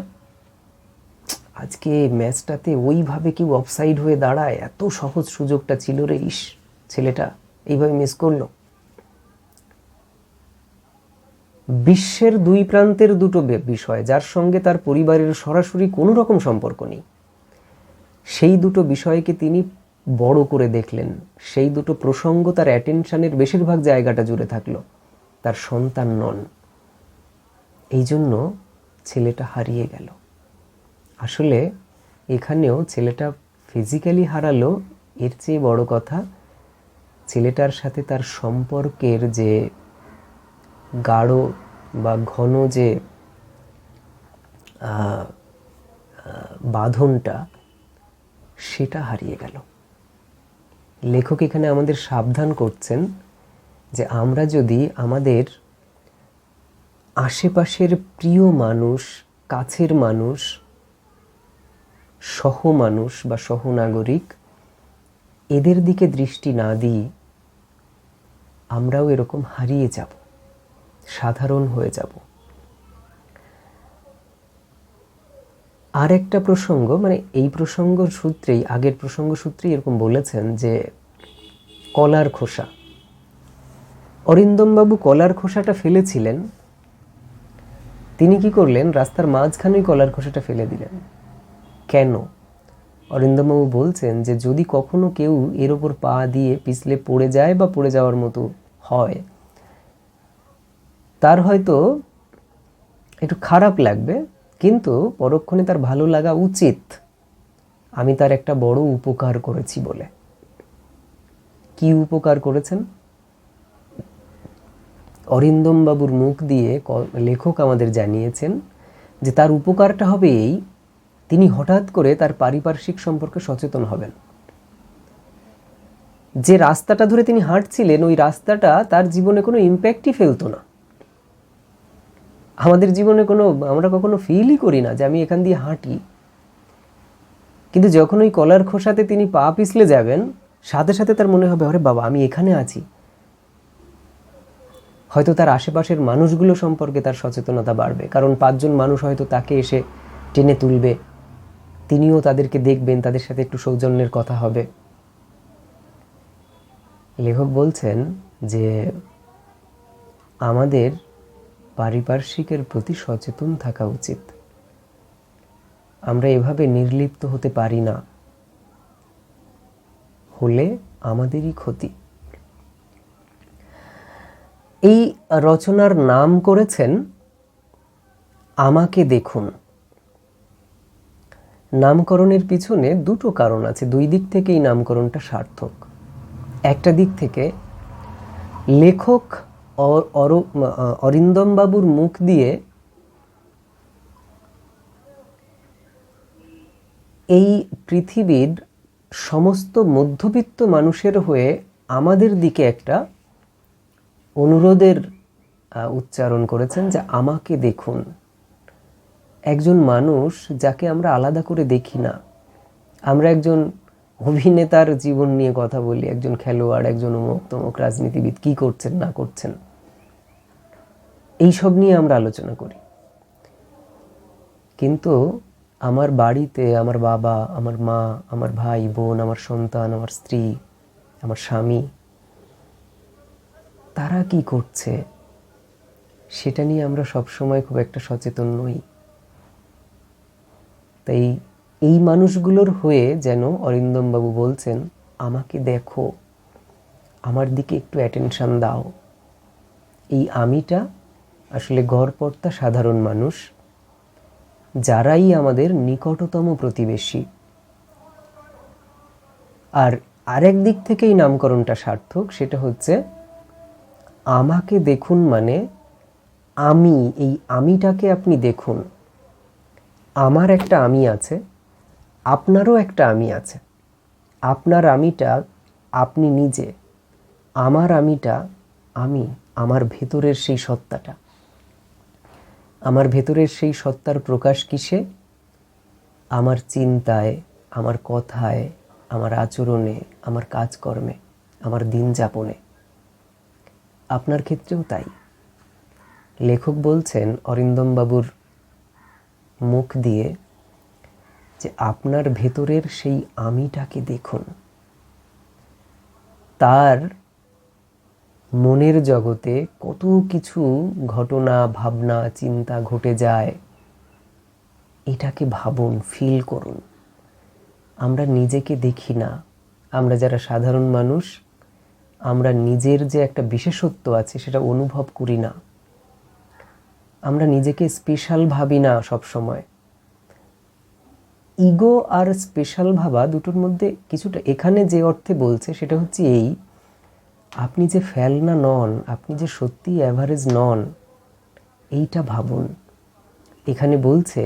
A: আজকে ম্যাচটাতে ওইভাবে কেউ অফসাইড হয়ে দাঁড়ায়, এত সহজ সুযোগটা ছিল রে, ইস ছেলেটা এইভাবে মিস করলো। বিশ্বের 2 প্রান্তের দুটো বিষয়, যার সঙ্গে তার পরিবারের সরাসরি কোনো রকম সম্পর্ক নেই, সেই দুটো বিষয়কে তিনি বড় করে দেখলেন। সেই দুটো প্রসঙ্গ তার অ্যাটেনশনের বেশিরভাগ জায়গাটা জুড়ে থাকলো। তার সন্তান নন, এই জন্য ছেলেটা হারিয়ে গেল। আসলে এখানেও ছেলেটা ফিজিক্যালি হারালো, এর চেয়ে বড় কথা ছেলেটার সাথে তার সম্পর্কের যে গাঢ় বা ঘন যে বাঁধনটা, সেটা হারিয়ে গেল। লেখক এখানে আমাদের সাবধান করছেন যে আমরা যদি আমাদের আশেপাশের প্রিয় মানুষ, কাছের মানুষ, সহমানুষ বা সহনাগরিক, এদের দিকে দৃষ্টি না দিই, আমরাও এরকম হারিয়ে যাব, সাধারণ হয়ে যাব। আর একটা প্রসঙ্গ, মানে এই প্রসঙ্গ সূত্রেই, আগের প্রসঙ্গ সূত্রেই এরকম বলেছেন যে কলার খোসা। অরিন্দমবাবু কলার খোসাটা ফেলেছিলেন, তিনি কি করলেন? রাস্তার মাঝখানেই কলার খোসাটা ফেলে দিলেন। কেন? অরিন্দমবাবু বলছেন যে যদি কখনো কেউ এর ওপর পা দিয়ে পিছলে পড়ে যায় বা পড়ে যাওয়ার মতো হয়, তার হয়তো একটু খারাপ লাগবে, কিন্তু পরক্ষণে তার ভালো লাগা উচিত, আমি তার একটা বড় উপকার করেছি বলে। কি উপকার করেছেন? অরিন্দম বাবুর মুখ দিয়ে লেখক আমাদের জানিয়েছেন যে তার উপকারটা হবে এই, তিনি হঠাৎ করে তার পারিপার্শ্বিক সম্পর্কে সচেতন হবেন। যে রাস্তাটা ধরে তিনি হাঁটছিলেন ওই রাস্তাটা তার জীবনে কোনো ইম্প্যাক্টই ফেলতো না। আমাদের জীবনে আমরা কখনো ফিলই করি না যে আমি এখান দিয়ে হাঁটি, কিন্তু যখন ওই কলার খোসাতে তিনি পা পিছলে যাবেন সাথে সাথে তার মনে হবে আরে বাবা আমি এখানে আছি। হয়তো তার আশেপাশের মানুষগুলো সম্পর্কে তার সচেতনতা বাড়বে, কারণ 5 জন মানুষ হয়তো তাকে এসে টেনে তুলবে, তিনিও তাদেরকে দেখবেন, তাদের সাথে একটু সৌজন্যের কথা হবে। লেখক বলছেন যে আমাদের পারিপার্শ্বিকের প্রতি সচেতন থাকা উচিত। আমরা এভাবে নির্লিপ্ত হতে পারি না, হলে আমাদেরই ক্ষতি। এই রচনার নাম করেছেন আমাকে দেখুন। নামকরণের পিছনে দুটো কারণ আছে, দুই দিক থেকে এই নামকরণটা সার্থক। একটা দিক থেকে লেখক অরিন্দম বাবুর মুখ দিয়ে এই পৃথিবীর সমস্ত মধ্যবিত্ত মানুষের হয়ে আমাদের দিকে একটা অনুরোধের উচ্চারণ করেছেন যে আমাকে দেখুন। একজন মানুষ যাকে আমরা আলাদা করে দেখি না, আমরা একজন অভিনেতার জীবন নিয়ে কথা বলি, একজন খেলোয়াড়, একজন অমুক তমুক রাজনীতিবিদ কি করছেন না করছেন, এইসব নিয়ে আমরা আলোচনা করি। কিন্তু আমার বাড়িতে আমার বাবা, আমার মা, আমার ভাই বোন, আমার সন্তান, আমার স্ত্রী, আমার স্বামী, তারা কি করছে সেটা নিয়ে আমরা সবসময় খুব একটা সচেতন নই। তাই এই মানুষগুলোর হয়ে যেন অরিন্দম বাবু বলছেন আমাকে দেখো, আমার দিকে একটু অ্যাটেনশন দাও। এই আমিটা আসলে গড়পড়তা সাধারণ মানুষ, যারাই আমাদের নিকটতম প্রতিবেশী। আর আরেক দিক থেকে এই নামকরণটা সার্থক, সেটা হচ্ছে আমাকে দেখুন মানে আমি, এই আমিটাকে আপনি দেখুন। আমার একটা আমি আছে, আপনারও একটা আমি আছে। আপনার আমিটা আপনি নিজে, আমার আমিটা আমি, আমার ভেতরের সেই সত্তাটা। আমার ভেতরের সেই সত্তার প্রকাশ কিসে? আমার চিন্তায়, আমার কথায়, আমার আচরণে, আমার কাজকর্মে, আমার দিন যাপনে। আপনার ক্ষেত্রেও তাই। লেখক বলছেন অরিন্দম বাবুর মুখ দিয়ে যে আপনার ভেতরের সেই আমিটাকে দেখুন। তার মনের জগতে কত কিছু ঘটনা, ভাবনা, চিন্তা ঘটে যায়, এটাকে ভাবুন, ফিল করুন। আমরা নিজেকে দেখি না। আমরা যারা সাধারণ মানুষ, আমরা নিজের যে একটা বিশেষত্ব আছে সেটা অনুভব করি না। আমরা নিজেকে স্পেশাল ভাবি না সব সময়। ইগো আর স্পেশাল ভাবা দুটোর মধ্যে কিছুটা, এখানে যে অর্থে বলছে সেটা হচ্ছে এই, আপনি যে ফেলনা নন, আপনি যে সত্যি অ্যাভারেজ নন, এইটা ভাবুন। এখানে বলছে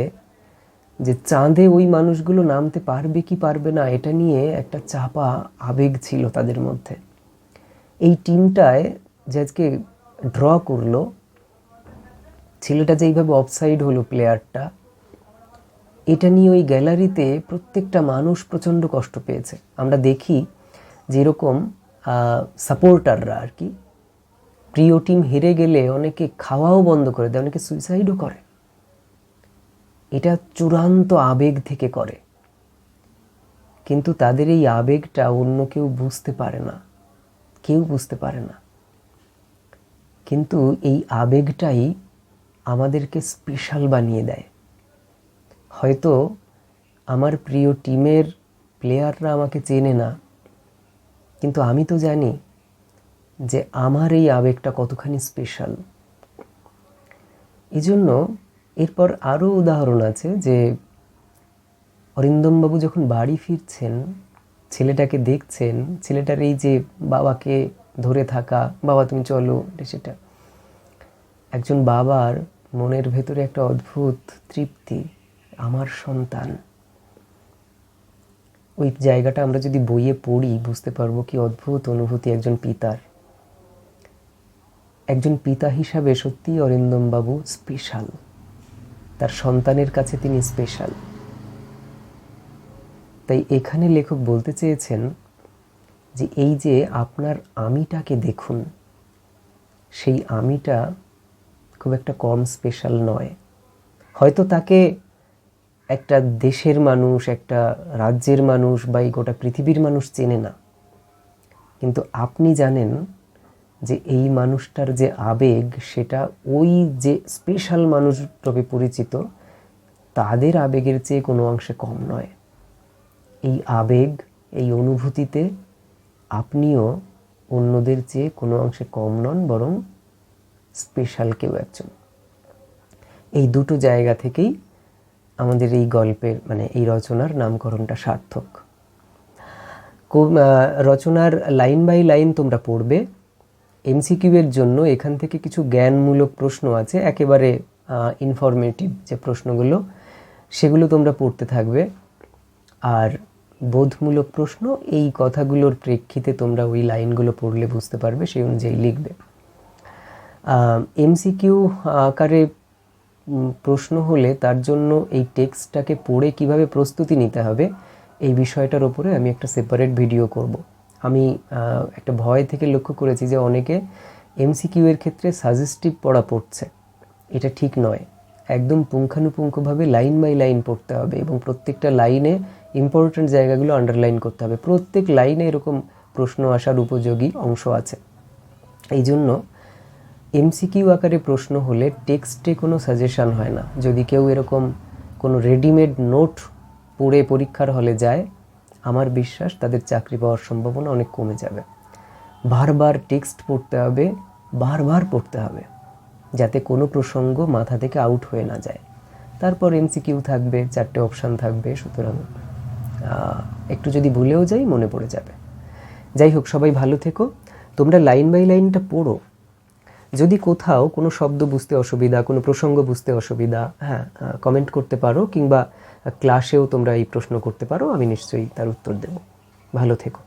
A: যে চাঁদে ওই মানুষগুলো নামতে পারবে কি পারবে না এটা নিয়ে একটা চাপা আবেগ ছিল তাদের মধ্যে। এই টিমটায় যে আজকে ড্র করলো, ছেলেটা যে এইভাবে অফসাইড হলো প্লেয়ারটা, এটা নিয়ে ওই গ্যালারিতে প্রত্যেকটা মানুষ প্রচণ্ড কষ্ট পেয়েছে। আমরা দেখি যেরকম সাপোর্টাররা আর কি, প্রিয় টিম হেরে গেলে অনেকে খাওয়াও বন্ধ করে দেয়, অনেকে সুইসাইডও করে। এটা চূড়ান্ত আবেগ থেকে করে, কিন্তু তাদের এই আবেগটা অন্য কেউ বুঝতে পারে না, কেউ বুঝতে পারে না। কিন্তু এই আবেগটাই আমাদেরকে স্পেশাল বানিয়ে দেয়। হয়তো আমার প্রিয় টিমের প্লেয়াররা আমাকে চেনে না, কিন্তু আমি তো জানি যে আমার এই আবেগটা কতখানি স্পেশাল। এই জন্য এরপর আরও উদাহরণ আছে যে অরিন্দমবাবু যখন বাড়ি ফিরছেন, ছেলেটাকে দেখছেন, ছেলেটার এই যে বাবাকে ধরে থাকা, বাবা তুমি চলো, সেটা একজন বাবার মনের ভেতরে একটা অদ্ভুত তৃপ্তি, আমার সন্তান। ওই জায়গাটা আমরা যদি বইয়ে পড়ি বুঝতে পারবো কি অদ্ভুত অনুভূতি একজন পিতার। একজন পিতা হিসাবে সত্যিই অরিন্দম বাবু স্পেশাল, তার সন্তানের কাছে তিনি স্পেশাল। তাই এখানে লেখক বলতে চেয়েছেন যে এই যে আপনার আমিটাকে দেখুন, সেই আমিটা খুব একটা কম স্পেশাল নয়। হয়তো তাকে একটা দেশের মানুষ, একটা রাজ্যের মানুষ বা এই গোটা পৃথিবীর মানুষ চেনে না, কিন্তু আপনি জানেন যে এই মানুষটার যে আবেগ সেটা ওই যে স্পেশাল মানুষ রূপে পরিচিত তাদের আবেগের চেয়ে কোনো অংশে কম নয়। এই আবেগ, এই অনুভূতিতে আপনিও অন্যদের চেয়ে কোনো অংশে কম নন, বরং স্পেশাল কেউ একজন। এই দুটো জায়গা থেকেই আমাদের এই গল্পের এই রচনার নামকরণটা সার্থক। রচনার লাইন বাই লাইন তোমরা পড়বে। এমসিকিউ এর জন্য এখান থেকে কিছু জ্ঞানমূলক প্রশ্ন আছে, একেবারে ইনফরমেটিভ যে প্রশ্নগুলো, সেগুলো তোমরা পড়তে থাকবে। আর বোধমূলক প্রশ্ন এই কথাগুলোর প্রেক্ষিতে তোমরা ওই লাইনগুলো পড়লে বুঝতে পারবে, সেই অনুযায়ী লিখবে। এমসিকিউ আকারে প্রশ্ন হলে তার জন্য এই টেক্সটটাকে পড়ে কিভাবে প্রস্তুতি নিতে হবে এই বিষয়টার ওপরে আমি একটা সেপারেট ভিডিও করব। আমি একটা ভয় থেকে লক্ষ্য করেছি যে অনেকে এমসিকিউ এর ক্ষেত্রে সাজেস্টিভ পড়া পড়ছে। এটা ঠিক নয়। একদম পুঙ্খানুপুঙ্খভাবে লাইন বাই লাইন পড়তে হবে এবং প্রত্যেকটা লাইনে ইম্পর্টেন্ট জায়গাগুলো আন্ডারলাইন করতে হবে। প্রত্যেক লাইনে এরকম প্রশ্ন আসার উপযোগী অংশ আছে। এই জন্য এমসিকিউ আকারে প্রশ্ন হলে টেক্সটে কোনো সাজেশন হয় না। যদি কেউ এরকম কোনো রেডিমেড নোট পড়ে পরীক্ষার হলে যায়, আমার বিশ্বাস তাদের চাকরি পাওয়ার সম্ভাবনা অনেক কমে যাবে। বারবার টেক্সট পড়তে হবে, বারবার পড়তে হবে, যাতে কোনো প্রসঙ্গ মাথা থেকে আউট হয়ে না যায়। তারপর এমসিকিউ থাকবে, 4টে অপশান থাকবে, সুতরাং একটু যদি ভুলেও যাই মনে পড়ে যাবে। যাই হোক, সবাই ভালো থেকো। তোমরা লাইন বাই লাইনটা পড়ো। যদি কোথাও কোনো শব্দ বুঝতে অসুবিধা, কোনো প্রসঙ্গ বুঝতে অসুবিধা, কমেন্ট করতে পারো, কিংবা ক্লাসেও তোমরা এই প্রশ্ন করতে পারো, আমি নিশ্চয়ই তার উত্তর দেব। ভালো থেকো।